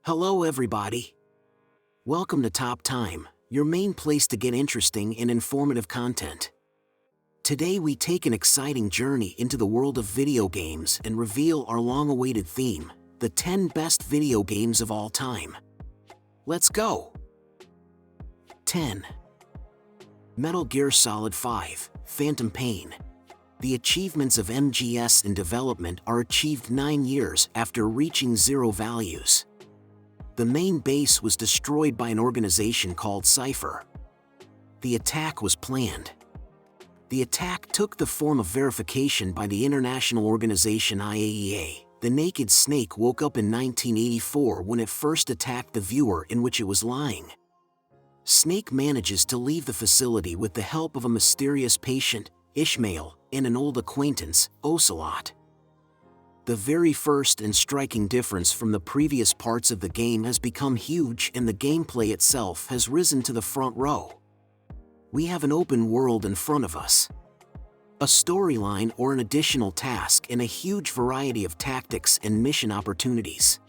Hello everybody. Welcome to Top Time, your main place to get interesting and informative content. Today we take an exciting journey into the world of video games and reveal our long-awaited theme, the 10 best video games of all time. Let's go! 10. Metal Gear Solid 5, Phantom Pain. The achievements of MGS in development are achieved 9 years after reaching zero values. The main base was destroyed by an organization called Cypher. The attack was planned. The attack took the form of verification by the international organization IAEA. The Naked Snake woke up in 1984 when it first attacked the viewer in which it was lying. Snake manages to leave the facility with the help of a mysterious patient, Ishmael, and an old acquaintance, Ocelot. The very first and striking difference from the previous parts of the game has become huge, and the gameplay itself has risen to the front row. We have an open world in front of us, a storyline or an additional task, and a huge variety of tactics and mission opportunities.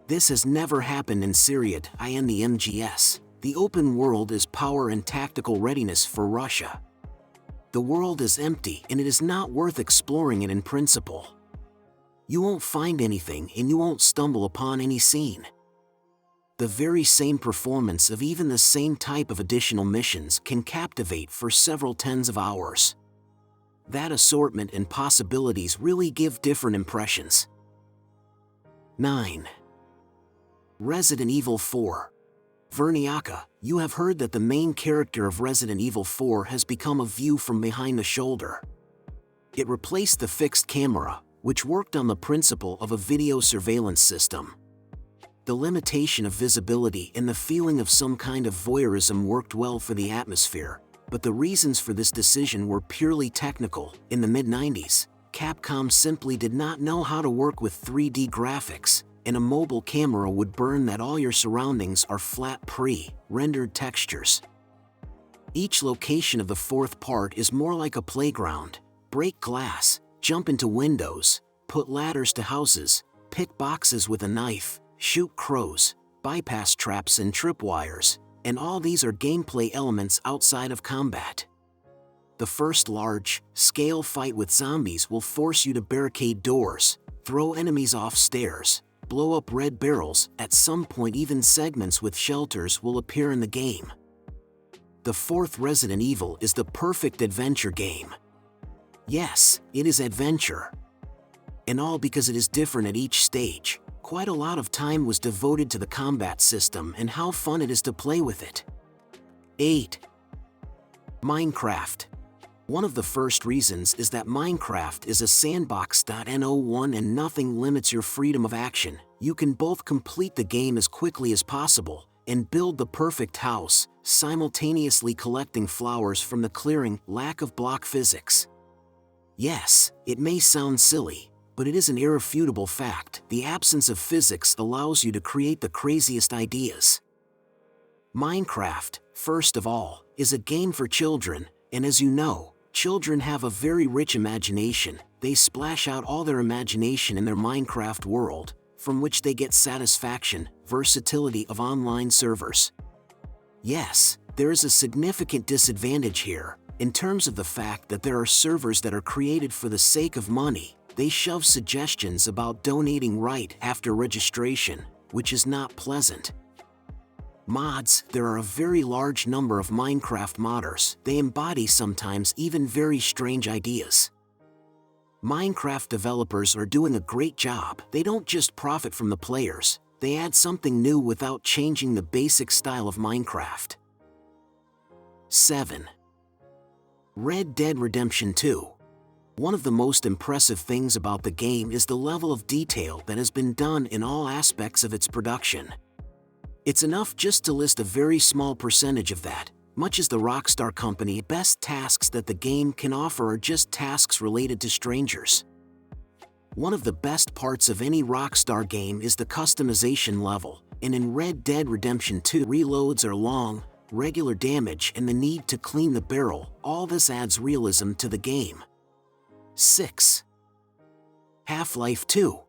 This has never happened in Seriad in the MGS. The open world is power and tactical readiness for Russia. The world is empty and it is not worth exploring it in principle. You won't find anything and you won't stumble upon any scene. The very same performance of even the same type of additional missions can captivate for several tens of hours. That assortment and possibilities really give different impressions. 9. Resident Evil 4. Verniaka, you have heard that the main character of Resident Evil 4 has become a view from behind the shoulder. It replaced the fixed camera, which worked on the principle of a video surveillance system. The limitation of visibility and the feeling of some kind of voyeurism worked well for the atmosphere, but the reasons for this decision were purely technical. In the mid-90s, Capcom simply did not know how to work with 3D graphics, and a mobile camera would burn that all your surroundings are flat pre-rendered textures. Each location of the fourth part is more like a playground. Break glass, jump into windows, put ladders to houses, pick boxes with a knife, shoot crows, bypass traps and tripwires, and all these are gameplay elements outside of combat. The first large-scale fight with zombies will force you to barricade doors, throw enemies off stairs, blow up red barrels. At some point even segments with shelters will appear in the game. The fourth Resident Evil is the perfect adventure game. Yes, it is adventure. And all because it is different at each stage. Quite a lot of time was devoted to the combat system and how fun it is to play with it. 8. Minecraft. One of the first reasons is that Minecraft is a sandbox. No1 and nothing limits your freedom of action. You can both complete the game as quickly as possible and build the perfect house, simultaneously collecting flowers from the clearing. Lack of block physics. Yes, it may sound silly, but it is an irrefutable fact. The absence of physics allows you to create the craziest ideas. Minecraft, first of all, is a game for children, and as you know, children have a very rich imagination. They splash out all their imagination in their Minecraft world, from which they get satisfaction. Versatility of online servers. Yes, there is a significant disadvantage here, in terms of the fact that there are servers that are created for the sake of money. They shove suggestions about donating right after registration, which is not pleasant. Mods. There are a very large number of Minecraft modders. They embody sometimes even very strange ideas. Minecraft developers are doing a great job. They don't just profit from the players, they add something new without changing the basic style of Minecraft. 7. Red Dead Redemption 2. One of the most impressive things about the game is the level of detail that has been done in all aspects of its production. It's enough just to list a very small percentage of that. Much as the Rockstar Company, best tasks that the game can offer are just tasks related to strangers. One of the best parts of any Rockstar game is the customization level, and in Red Dead Redemption 2, reloads are long, regular damage, and the need to clean the barrel. All this adds realism to the game. 6. Half-Life 2.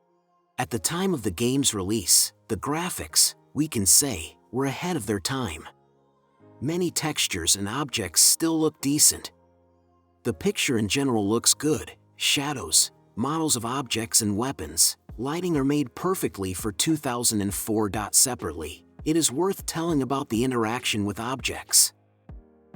At the time of the game's release, The graphics, we can say, were ahead of their time. Many textures and objects still look decent. The picture in general looks good. Shadows, models of objects and weapons, lighting are made perfectly for 2004. Separately, it is worth telling about the interaction with objects.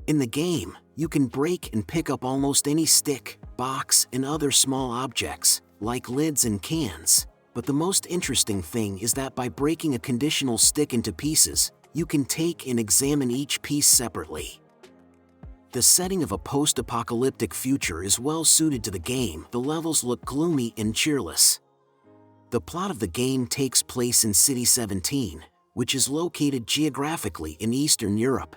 In the game, you can break and pick up almost any stick, box, and other small objects, like lids and cans. But the most interesting thing is that by breaking a conditional stick into pieces, you can take and examine each piece separately. The setting of a post-apocalyptic future is well suited to the game. The levels look gloomy and cheerless. The plot of the game takes place in City 17, which is located geographically in Eastern Europe.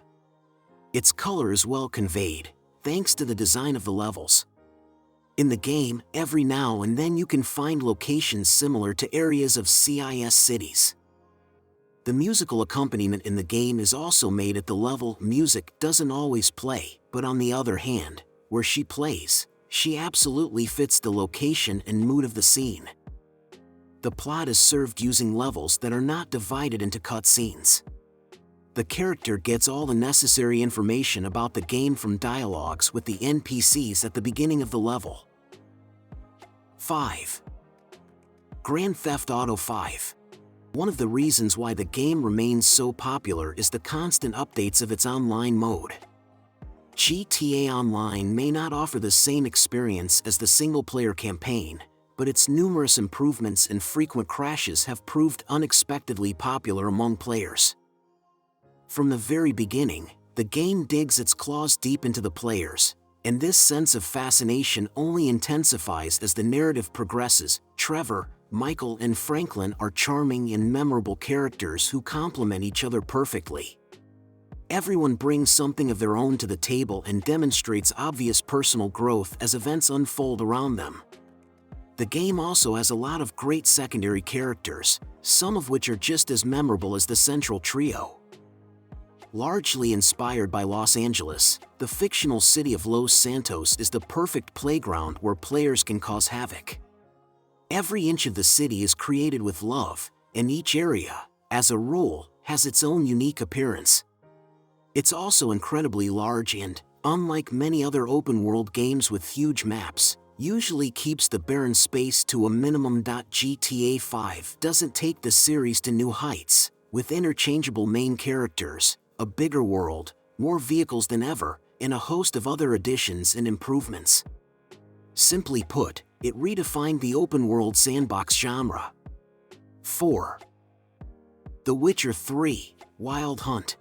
Its color is well conveyed, thanks to the design of the levels. In the game, every now and then you can find locations similar to areas of CIS cities. The musical accompaniment in the game is also made at the level. Music doesn't always play, but on the other hand, where she plays, she absolutely fits the location and mood of the scene. The plot is served using levels that are not divided into cutscenes. The character gets all the necessary information about the game from dialogues with the NPCs at the beginning of the level. 5. Grand Theft Auto 5. One of the reasons why the game remains so popular is the constant updates of its online mode. GTA Online may not offer the same experience as the single-player campaign, but its numerous improvements and frequent crashes have proved unexpectedly popular among players. From the very beginning, the game digs its claws deep into the players, and this sense of fascination only intensifies as the narrative progresses. Trevor, Michael, and Franklin are charming and memorable characters who complement each other perfectly. Everyone brings something of their own to the table and demonstrates obvious personal growth as events unfold around them. The game also has a lot of great secondary characters, some of which are just as memorable as the central trio. Largely inspired by Los Angeles, the fictional city of Los Santos is the perfect playground where players can cause havoc. Every inch of the city is created with love, and each area, as a rule, has its own unique appearance. It's also incredibly large and, unlike many other open-world games with huge maps, usually keeps the barren space to a minimum. GTA 5 doesn't take the series to new heights, with interchangeable main characters, a bigger world, more vehicles than ever, and a host of other additions and improvements. Simply put, it redefined the open-world sandbox genre. 4. The Witcher 3: Wild Hunt.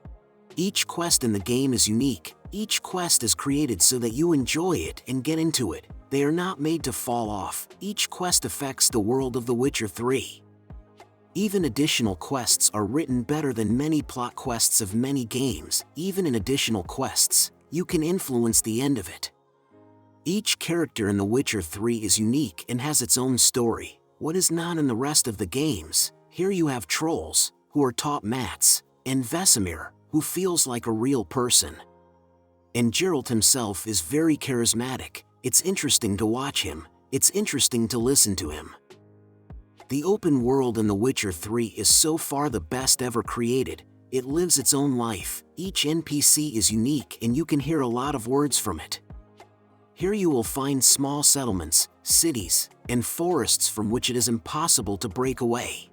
Each quest in the game is unique. Each quest is created so that you enjoy it and get into it. They are not made to fall off. Each quest affects the world of The Witcher 3. Even additional quests are written better than many plot quests of many games. Even in additional quests, you can influence the end of it. Each character in The Witcher 3 is unique and has its own story, what is not in the rest of the games. Here you have trolls, who are top mats, and Vesemir, who feels like a real person. And Geralt himself is very charismatic. It's interesting to watch him, it's interesting to listen to him. The open world in The Witcher 3 is so far the best ever created. It lives its own life, each NPC is unique and you can hear a lot of words from it. Here you will find small settlements, cities, and forests from which it is impossible to break away.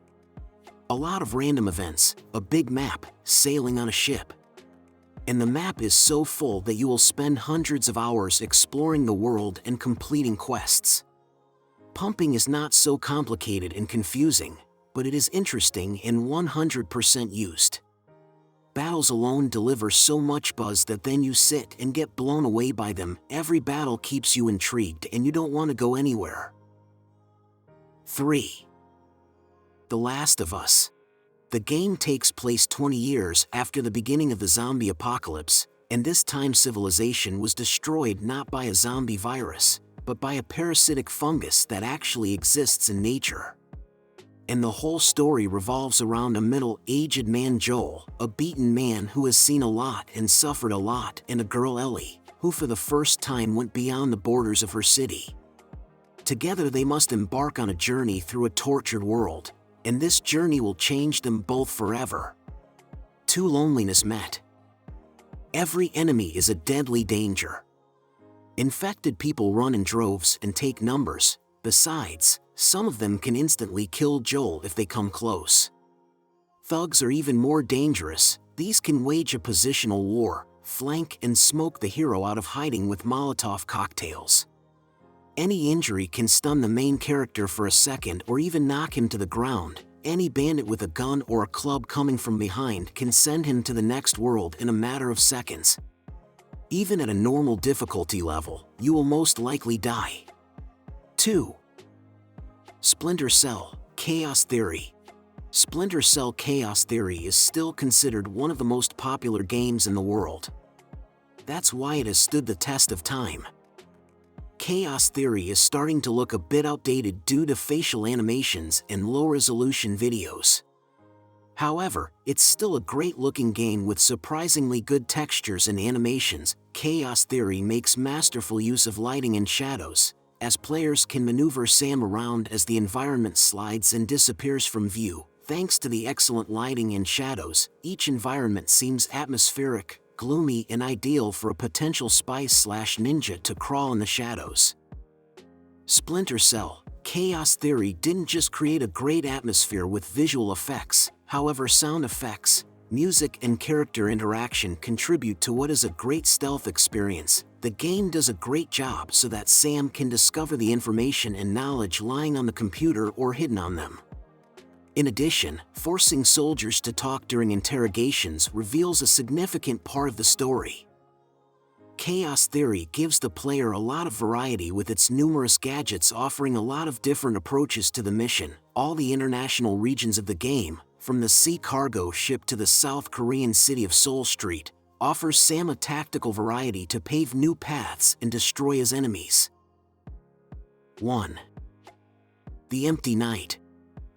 A lot of random events, a big map, sailing on a ship. And the map is so full that you will spend hundreds of hours exploring the world and completing quests. Pumping is not so complicated and confusing, but it is interesting and 100% used. Battles alone deliver so much buzz that then you sit and get blown away by them. Every battle keeps you intrigued and you don't want to go anywhere. 3. The Last of Us. The game takes place 20 years after the beginning of the zombie apocalypse, and this time civilization was destroyed not by a zombie virus, but by a parasitic fungus that actually exists in nature. And the whole story revolves around a middle-aged man, Joel, a beaten man who has seen a lot and suffered a lot, and a girl, Ellie, who for the first time went beyond the borders of her city. Together they must embark on a journey through a tortured world, and this journey will change them both forever. 2. Loneliness met. Every enemy is a deadly danger. Infected people run in droves and take numbers. Besides, some of them can instantly kill Joel if they come close. Thugs are even more dangerous. These can wage a positional war, flank and smoke the hero out of hiding with Molotov cocktails. Any injury can stun the main character for a second or even knock him to the ground. Any bandit with a gun or a club coming from behind can send him to the next world in a matter of seconds. Even at a normal difficulty level, you will most likely die. 2. Splinter Cell: Chaos Theory. Splinter Cell: Chaos Theory is still considered one of the most popular games in the world. That's why it has stood the test of time. Chaos Theory is starting to look a bit outdated due to facial animations and low-resolution videos. However, it's still a great-looking game with surprisingly good textures and animations. Chaos Theory makes masterful use of lighting and shadows, as players can maneuver Sam around as the environment slides and disappears from view. Thanks to the excellent lighting and shadows, each environment seems atmospheric, gloomy, and ideal for a potential spy/ninja to crawl in the shadows. Splinter Cell: Chaos Theory didn't just create a great atmosphere with visual effects. However, sound effects, music, and character interaction contribute to what is a great stealth experience. The game does a great job so that Sam can discover the information and knowledge lying on the computer or hidden on them. In addition, forcing soldiers to talk during interrogations reveals a significant part of the story. Chaos Theory gives the player a lot of variety with its numerous gadgets, offering a lot of different approaches to the mission. All the international regions of the game, from the sea cargo ship to the South Korean city of Seoul Street, offers Sam a tactical variety to pave new paths and destroy his enemies. 1. The Empty Night.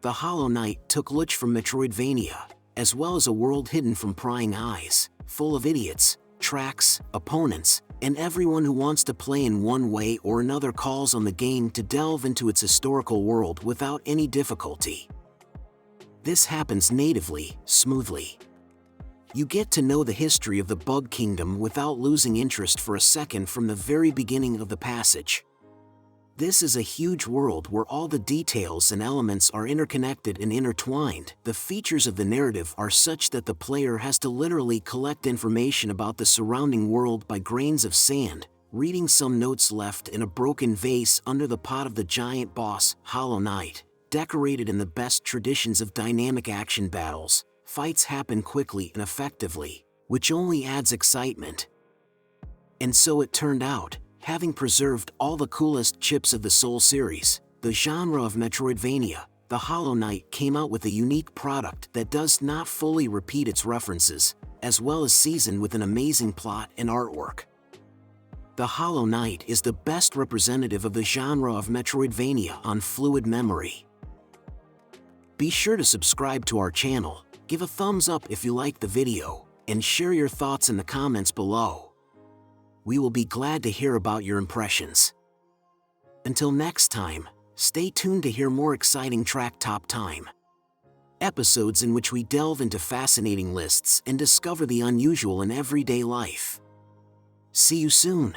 The Hollow Knight took Lutch from Metroidvania, as well as a world hidden from prying eyes, full of idiots, tracks, opponents, and everyone who wants to play in one way or another calls on the game to delve into its historical world without any difficulty. This happens natively, smoothly. You get to know the history of the Bug Kingdom without losing interest for a second from the very beginning of the passage. This is a huge world where all the details and elements are interconnected and intertwined. The features of the narrative are such that the player has to literally collect information about the surrounding world by grains of sand, reading some notes left in a broken vase under the pot of the giant boss, Hollow Knight. Decorated in the best traditions of dynamic action battles, fights happen quickly and effectively, which only adds excitement. And so it turned out. Having preserved all the coolest chips of the Soul series, the genre of Metroidvania, the Hollow Knight came out with a unique product that does not fully repeat its references, as well as seasoned with an amazing plot and artwork. The Hollow Knight is the best representative of the genre of Metroidvania on fluid memory. Be sure to subscribe to our channel, give a thumbs up if you liked the video, and share your thoughts in the comments below. We will be glad to hear about your impressions. Until next time, stay tuned to hear more exciting Track Top Time episodes in which we delve into fascinating lists and discover the unusual in everyday life. See you soon.